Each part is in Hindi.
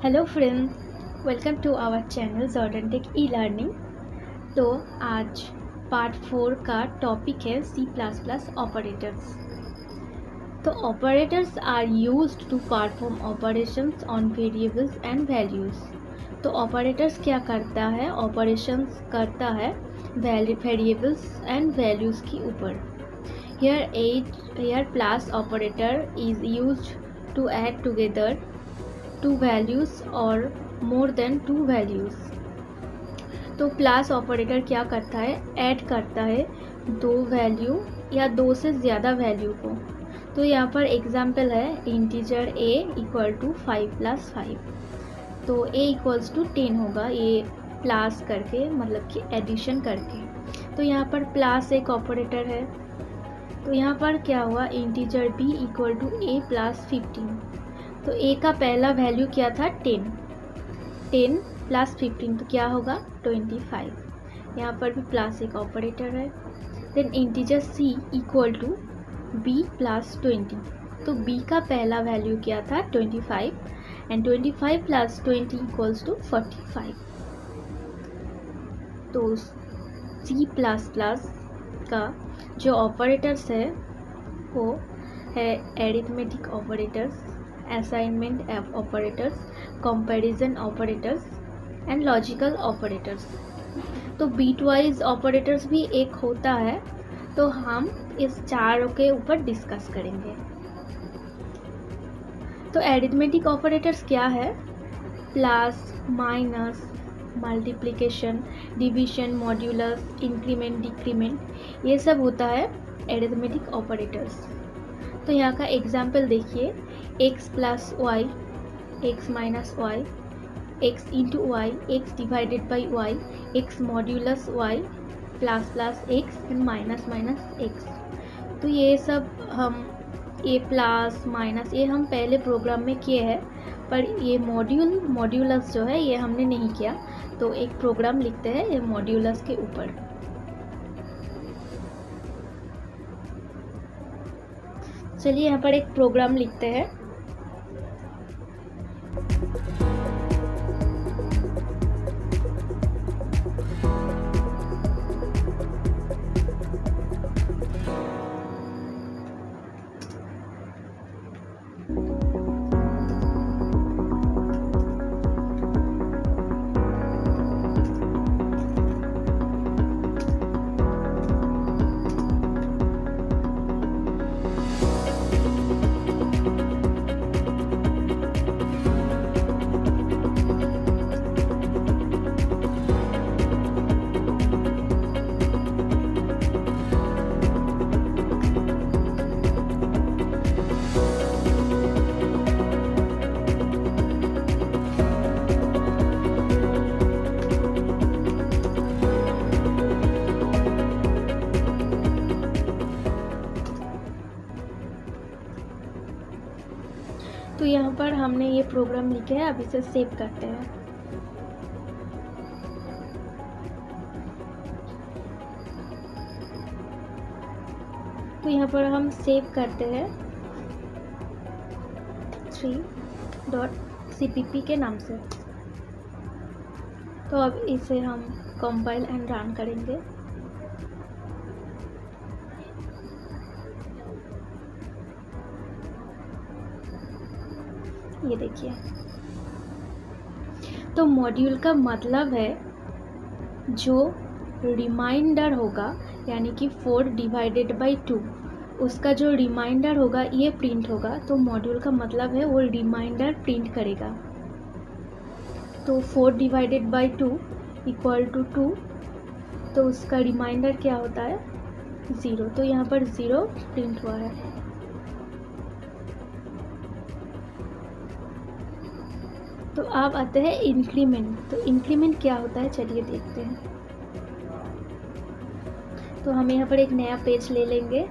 Hello friends, welcome to our channel Jordan tech e learning. तो आज पार्ट 4 का टॉपिक है सी प्लस प्लस ऑपरेटर्स। तो operators are used to perform operations on variables and values. तो ऑपरेटर्स क्या करता है? ऑपरेशंस करता है वेरिएबल्स एंड वैल्यूज़ के ऊपर। Here plus operator is used to add together two values or more than two values। तो प्लस ऑपरेटर क्या करता है? ऐड करता है दो वैल्यू या दो से ज़्यादा वैल्यू को। तो यहाँ पर एग्जाम्पल है इंटीजर a इक्वल टू 5 + 5। तो a इक्वल्स टू 10 होगा, ये प्लस करके मतलब कि एडिशन करके। तो यहाँ पर प्लस एक ऑपरेटर है। तो यहाँ पर क्या हुआ? Integer b equal to a + 15। तो a का पहला वैल्यू क्या था? 10 + 15 तो क्या होगा? 25। यहाँ पर भी प्लस एक ऑपरेटर है। Then integer c equal to b + 20। तो b का पहला वैल्यू क्या था? 25 एंड 25 + 20 इक्वल्स टू 45। तो C++ का जो ऑपरेटर्स है वो है arithmetic operators, assignment operators, comparison operators and logical operators. तो बीट वाइज ऑपरेटर्स भी एक होता है, तो हम इस चारों के ऊपर डिस्कस करेंगे। तो एरिथमेटिक ऑपरेटर्स क्या है? Plus, minus, multiplication, division, modulus, increment, decrement, ये सब होता है एरिथमेटिक ऑपरेटर्स। तो यहाँ का एग्जाम्पल देखिए, x + y, x - y, x × y, x divided by y, x modulus y, plus x and minus x। तो ये सब हम ये प्लस माइनस ये हम पहले प्रोग्राम में किए हैं, पर ये मॉड्यूलस जो है ये हमने नहीं किया। तो एक प्रोग्राम लिखते हैं ये मॉड्यूलस के ऊपर। चलिए यहाँ पर एक प्रोग्राम लिखते हैं। तो यहाँ पर हमने ये प्रोग्राम लिखे है, अब इसे सेव करते हैं। तो यहाँ पर हम सेव करते हैं 3.cpp के नाम से। तो अब इसे हम कंपाइल एंड रन करेंगे। ये देखिए, तो मॉड्यूल का मतलब है जो रिमाइंडर होगा, यानी कि 4 डिवाइडेड बाई 2, उसका जो रिमाइंडर होगा ये प्रिंट होगा। तो मॉड्यूल का मतलब है वो रिमाइंडर प्रिंट करेगा। तो 4 डिवाइडेड बाई 2 इक्वल टू 2, तो उसका रिमाइंडर क्या होता है? 0। तो यहाँ पर 0 प्रिंट हुआ है। तो अब आते हैं इंक्रीमेंट। तो इंक्रीमेंट क्या होता है, चलिए देखते हैं। तो हम यहाँ पर एक नया पेज ले लेंगे।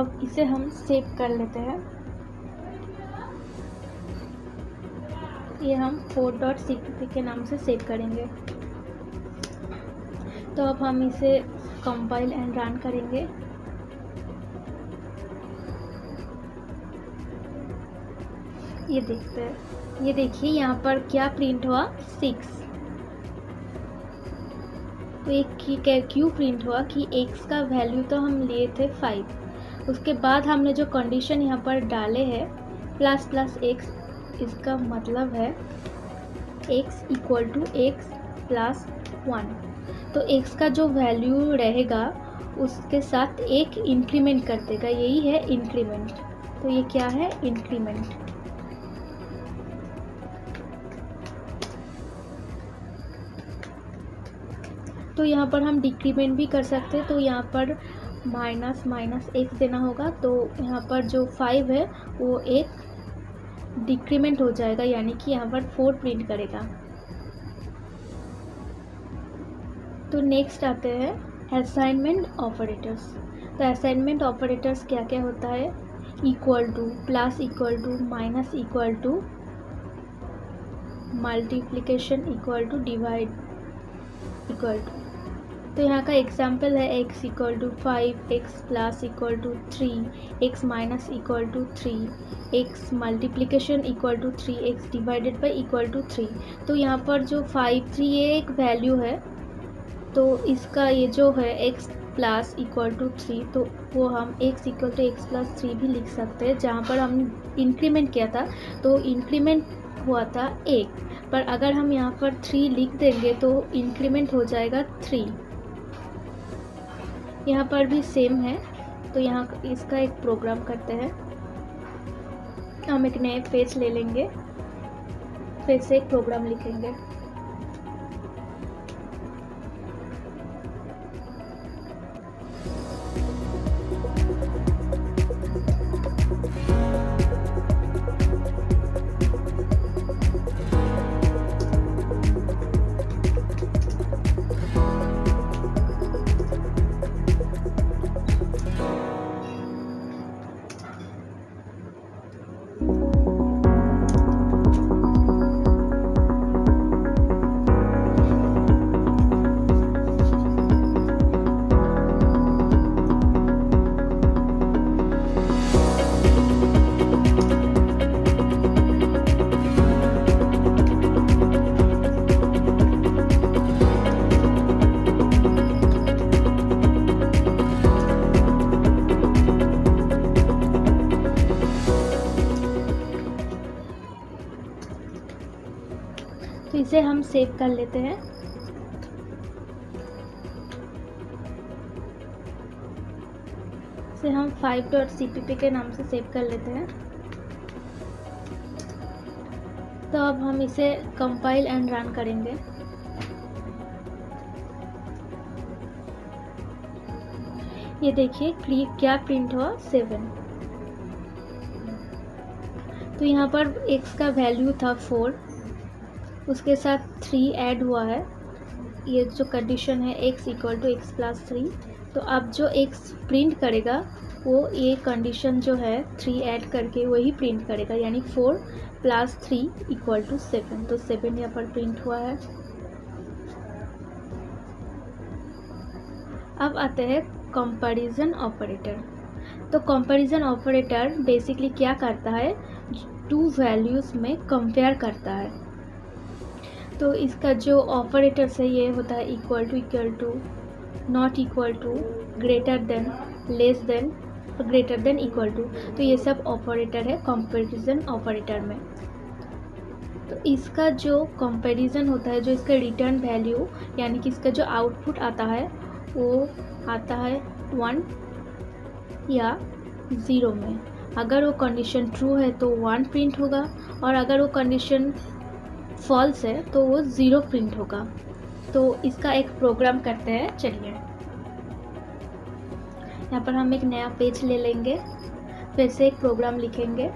अब इसे हम सेव कर लेते हैं। ये हम 4.cpp के नाम से सेव करेंगे। तो अब हम इसे कंपाइल एंड रन करेंगे। ये देखते हैं, ये देखिए यहाँ पर क्या प्रिंट हुआ, 6। तो एक क्यों प्रिंट हुआ कि x का वैल्यू तो हम लिए थे 5, उसके बाद हमने जो कंडीशन यहाँ पर डाले हैं प्लस प्लस x, इसका मतलब है x equal to x plus 1। तो x का जो वैल्यू रहेगा उसके साथ एक इंक्रीमेंट कर देगा, यही है इंक्रीमेंट। तो ये क्या है, इंक्रीमेंट। तो यहाँ पर हम डिक्रीमेंट भी कर सकते हैं। तो यहाँ पर माइनस माइनस x देना होगा। तो यहाँ पर जो 5 है वो एक डिक्रीमेंट हो जाएगा, यानी कि यहाँ पर 4 प्रिंट करेगा। तो नेक्स्ट आते हैं असाइनमेंट ऑपरेटर्स। तो असाइनमेंट ऑपरेटर्स क्या क्या होता है, equal to, plus equal to, minus equal to, multiplication equal to, divide equal to. तो यहाँ का एग्जाम्पल है x equal to 5, x plus equal to 3, x minus equal to 3, x multiplication equal to 3, x divided by equal to 3। तो यहाँ पर जो 5, 3 ये एक वैल्यू है, तो इसका ये जो है x प्लस इक्वल टू 3, तो वो हम x equal to x plus 3 भी लिख सकते हैं। जहाँ पर हम इंक्रीमेंट किया था तो इंक्रीमेंट हुआ था 1, पर अगर हम यहाँ पर 3 लिख देंगे तो इंक्रीमेंट हो जाएगा 3। यहाँ पर भी सेम है। तो यहाँ इसका एक प्रोग्राम करते हैं। हम एक नए पेज ले लेंगे, फिर से एक प्रोग्राम लिखेंगे। तो इसे हम सेव कर लेते हैं। इसे हम 5.cpp के नाम से सेव कर लेते हैं। तो अब हम इसे कंपाइल एंड रन करेंगे। ये देखिए क्या प्रिंट हुआ, 7। तो यहाँ पर x का वैल्यू था 4, उसके साथ 3 ऐड हुआ है। ये जो कंडीशन है x equal to x plus 3, तो अब जो x प्रिंट करेगा वो ये कंडीशन जो है 3 ऐड करके वही प्रिंट करेगा, यानी 4 प्लस 3 इक्वल टू 7। तो 7 यहाँ पर प्रिंट हुआ है। अब आते हैं कंपैरिजन ऑपरेटर। तो कंपैरिजन ऑपरेटर बेसिकली क्या करता है, 2 वैल्यूज़ में कंपेयर करता है। तो इसका जो ऑपरेटर्स है ये होता है equal to, not equal to, greater than, less than, greater than, equal to. तो ये सब ऑपरेटर है कंपैरिजन ऑपरेटर में। तो इसका जो कंपैरिजन होता है, जो इसका रिटर्न वैल्यू यानी कि इसका जो आउटपुट आता है वो आता है 1 या 0 में। अगर वो कंडीशन ट्रू है तो 1 प्रिंट होगा, और अगर वो कंडीशन फॉल्स है तो वो 0 प्रिंट होगा। तो इसका एक प्रोग्राम करते हैं, चलिए। यहाँ पर हम एक नया पेज ले लेंगे, फिर से एक प्रोग्राम लिखेंगे।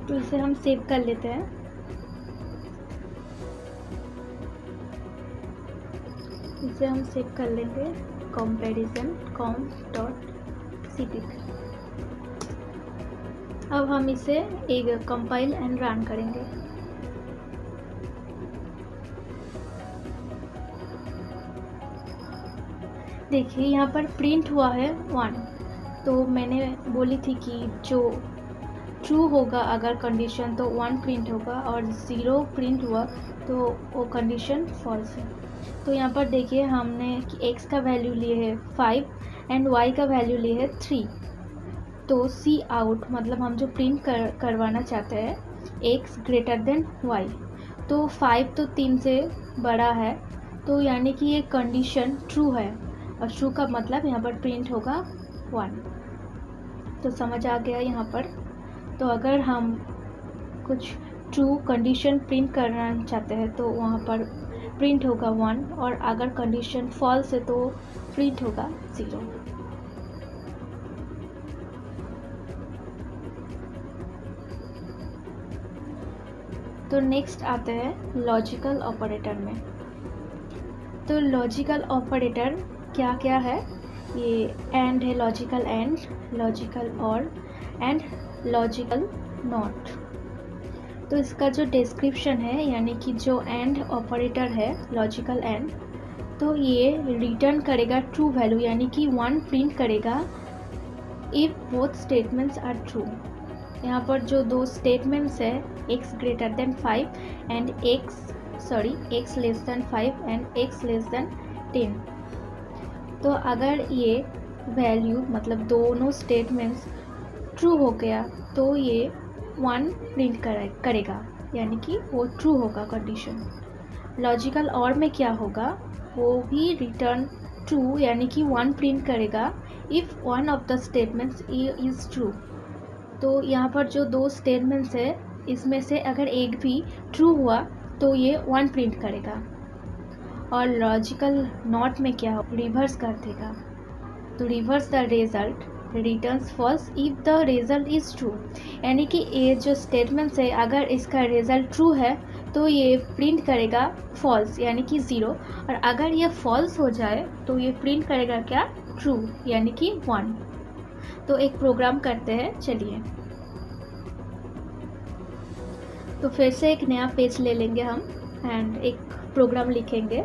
तो इसे हम सेव कर लेते हैं। इसे हम सेव कर लेंगे कंपैरिजन conf.cpp। अब हम इसे एक कंपाइल एंड रन करेंगे। देखिए यहाँ पर प्रिंट हुआ है 1। तो मैंने बोली थी कि जो ट्रू होगा अगर कंडीशन तो 1 प्रिंट होगा, और 0 प्रिंट हुआ तो वो कंडीशन फॉल्स है। तो यहाँ पर देखिए हमने x का वैल्यू लिए है 5 एंड y का वैल्यू लिए है 3। तो सी आउट मतलब हम जो प्रिंट करवाना चाहते हैं x ग्रेटर देन y। तो 5 तो 3 से बड़ा है, तो यानी कि ये कंडीशन ट्रू है, और ट्रू का मतलब यहाँ पर प्रिंट होगा 1। तो समझ आ गया यहाँ पर। तो अगर हम कुछ ट्रू कंडीशन प्रिंट करना चाहते हैं तो वहाँ पर प्रिंट होगा 1, और अगर कंडीशन फॉल्स है तो प्रिंट होगा 0। तो नेक्स्ट आते हैं लॉजिकल ऑपरेटर में। तो लॉजिकल ऑपरेटर क्या क्या है? ये एंड है, लॉजिकल एंड, लॉजिकल और एंड लॉजिकल नॉट। तो इसका जो डिस्क्रिप्शन है, यानी कि जो एंड ऑपरेटर है लॉजिकल एंड, तो ये रिटर्न करेगा ट्रू वैल्यू, यानी कि 1 प्रिंट करेगा if both statements are true. यहाँ पर जो दो स्टेटमेंट्स है x greater than 5 and x less than 5 and x less than 10। तो अगर ये वैल्यू मतलब दोनों स्टेटमेंट्स ट्रू हो गया तो ये 1 प्रिंट करेगा, यानी कि वो ट्रू होगा कंडीशन। लॉजिकल और में क्या होगा, वो भी रिटर्न ट्रू यानी कि 1 प्रिंट करेगा if one of the statements is true. तो यहाँ पर जो दो स्टेटमेंट्स है इसमें से अगर एक भी ट्रू हुआ तो ये 1 प्रिंट करेगा। और लॉजिकल नॉट में क्या हो, रिवर्स कर देगा। तो reverse the result returns false if the result is true, यानी कि ये जो स्टेटमेंट्स है अगर इसका रिजल्ट ट्रू है तो ये प्रिंट करेगा फॉल्स यानी कि 0, और अगर ये फॉल्स हो जाए तो ये प्रिंट करेगा क्या, ट्रू यानी कि 1। तो एक प्रोग्राम करते हैं, चलिए। तो फिर से एक नया पेज ले लेंगे हम एंड एक प्रोग्राम लिखेंगे।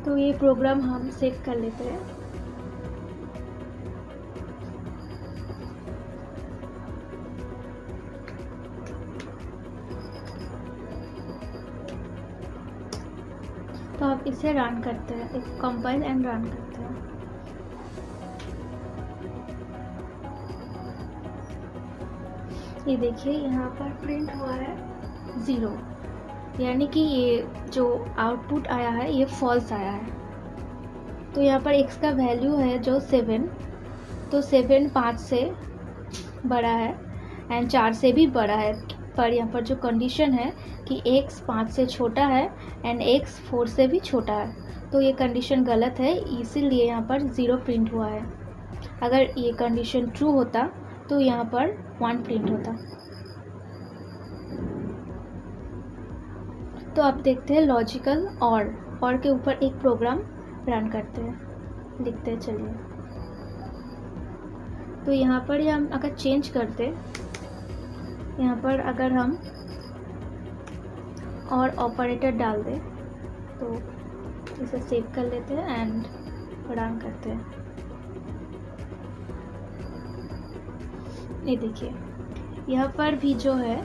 तो ये प्रोग्राम हम सेव कर लेते हैं। तो आप इसे रन करते हैं, एक कंपाइल एंड रन करते हैं। ये देखिए यहाँ पर प्रिंट हुआ है 0, यानी कि ये जो आउटपुट आया है ये फॉल्स आया है। तो यहाँ पर x का वैल्यू है जो 7, तो 7 5 से बड़ा है एंड 4 से भी बड़ा है, पर यहाँ पर जो कंडीशन है कि x 5 से छोटा है एंड x 4 से भी छोटा है, तो ये कंडीशन गलत है, इसीलिए यहाँ पर 0 प्रिंट हुआ है। अगर ये कंडीशन ट्रू होता तो यहाँ पर 1 प्रिंट होता। तो अब देखते हैं लॉजिकल और के ऊपर एक प्रोग्राम रन करते हैं, लिखते हैं। चलिए, तो यहाँ पर हम अगर चेंज करते, यहाँ पर अगर हम और ऑपरेटर डाल दें तो इसे सेव कर लेते हैं एंड रन करते हैं। ये देखिए, यहाँ पर भी जो है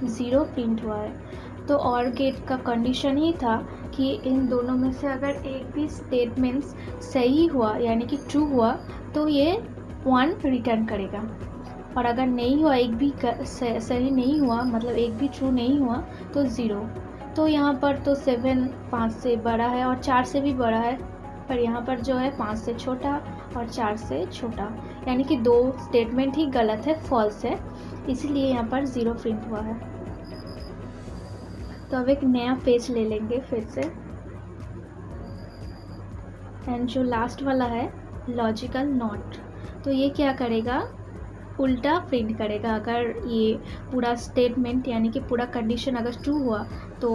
0 प्रिंट हुआ है। तो और गेट का कंडीशन ही था कि इन दोनों में से अगर एक भी स्टेटमेंट्स सही हुआ यानी कि ट्रू हुआ तो ये 1 रिटर्न करेगा, और अगर नहीं हुआ, एक भी सही नहीं हुआ, मतलब एक भी ट्रू नहीं हुआ तो 0। तो यहाँ पर तो 7 5 से बड़ा है और 4 से भी बड़ा है, पर यहाँ पर जो है 5 से छोटा और 4 से छोटा, यानी कि 2 स्टेटमेंट ही गलत है, फॉल्स है, इसलिए यहाँ पर 0 प्रिंट हुआ है। तो अब एक नया पेज ले लेंगे फिर से, एंड जो लास्ट वाला है लॉजिकल नॉट, तो ये क्या करेगा, उल्टा प्रिंट करेगा। अगर ये पूरा स्टेटमेंट यानी कि पूरा कंडीशन अगर ट्रू हुआ तो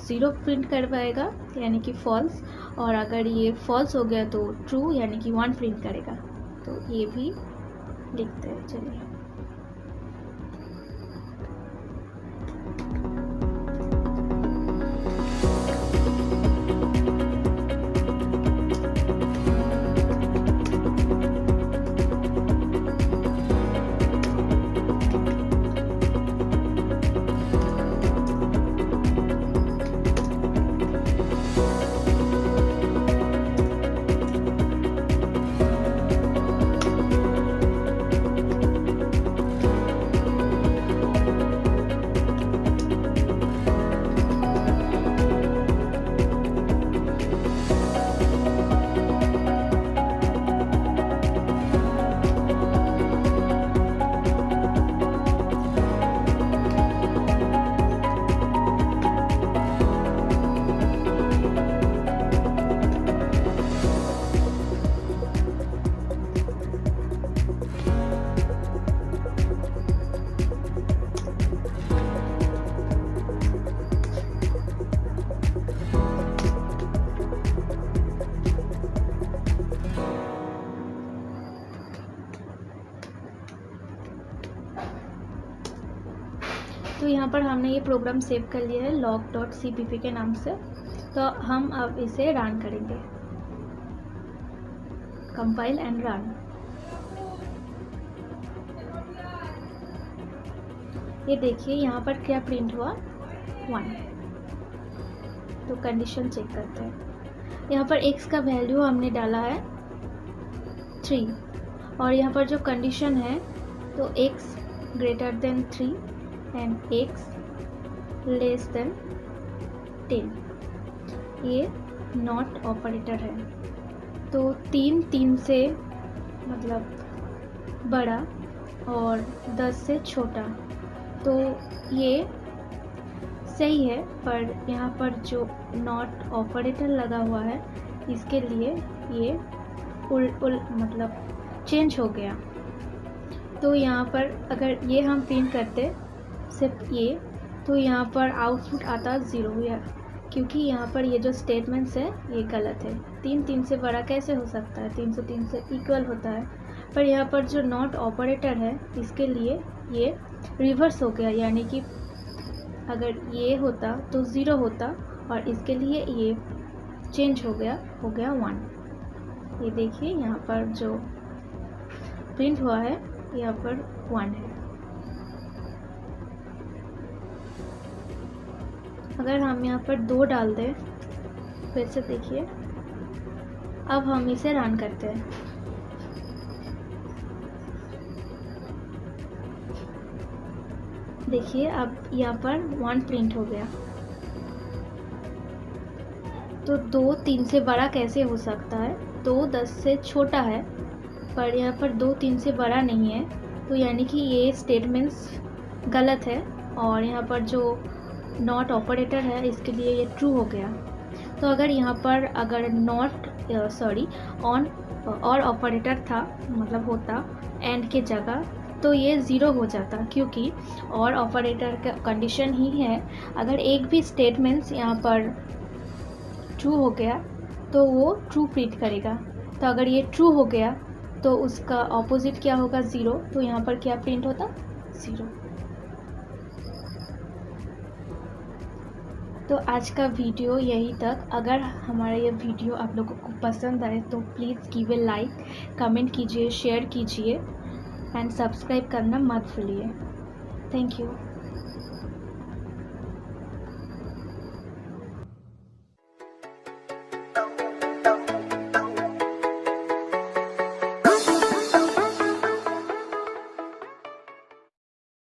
0 प्रिंट करवाएगा यानी कि फॉल्स, और अगर ये फॉल्स हो गया तो ट्रू यानी कि 1 प्रिंट करेगा। तो ये भी लिखते हैं। चलिए, तो यहाँ पर हमने ये प्रोग्राम सेव कर लिया है log.cpp के नाम से। तो हम अब इसे रन करेंगे, कंपाइल एंड रन। ये देखिए, यहाँ पर क्या प्रिंट हुआ, 1। तो कंडीशन चेक करते हैं। यहाँ पर x का वैल्यू हमने डाला है 3, और यहाँ पर जो कंडीशन है तो x greater then 3 and x less than 10, ये नॉट ऑपरेटर है। तो 3 से मतलब बड़ा और 10 से छोटा, तो ये सही है, पर यहाँ पर जो नॉट ऑपरेटर लगा हुआ है इसके लिए ये मतलब चेंज हो गया। तो यहाँ पर अगर ये हम प्रिंट करते सिर्फ ये, तो यहाँ पर आउटपुट आता 0, या क्योंकि यहाँ पर ये जो स्टेटमेंट्स है ये गलत है। 3 से बड़ा कैसे हो सकता है, 3 से इक्वल होता है, पर यहाँ पर जो नॉट ऑपरेटर है इसके लिए ये रिवर्स हो गया, यानी कि अगर ये होता तो 0 होता, और इसके लिए ये चेंज हो गया 1। ये देखिए, यहाँ पर जो प्रिंट हुआ है यहाँ पर 1 है। अगर हम यहाँ पर 2 डाल दें, फिर से देखिए, अब हम इसे रन करते हैं। देखिए, अब यहाँ पर 1 प्रिंट हो गया। तो 2 3 से बड़ा कैसे हो सकता है, 2 10 से छोटा है, पर यहाँ पर 2 3 से बड़ा नहीं है, तो यानी कि ये स्टेटमेंट्स गलत है, और यहाँ पर जो नॉट ऑपरेटर है इसके लिए ये ट्रू हो गया। तो अगर यहाँ पर अगर ऑन और ऑपरेटर था, मतलब होता एंड के जगह, तो ये ज़ीरो हो जाता, क्योंकि और ऑपरेटर का कंडीशन ही है, अगर एक भी स्टेटमेंट्स यहाँ पर ट्रू हो गया तो वो ट्रू प्रिंट करेगा। तो अगर ये ट्रू हो गया तो उसका ऑपोजिट क्या होगा, ज़ीरो, तो यहाँ पर क्या प्रिंट होता, ज़ीरो। तो आज का वीडियो यही तक। अगर हमारा ये वीडियो आप लोगों को पसंद आए तो please give a like, comment कीजिए, शेयर कीजिए एंड सब्सक्राइब करना मत भूलिए। Thank you.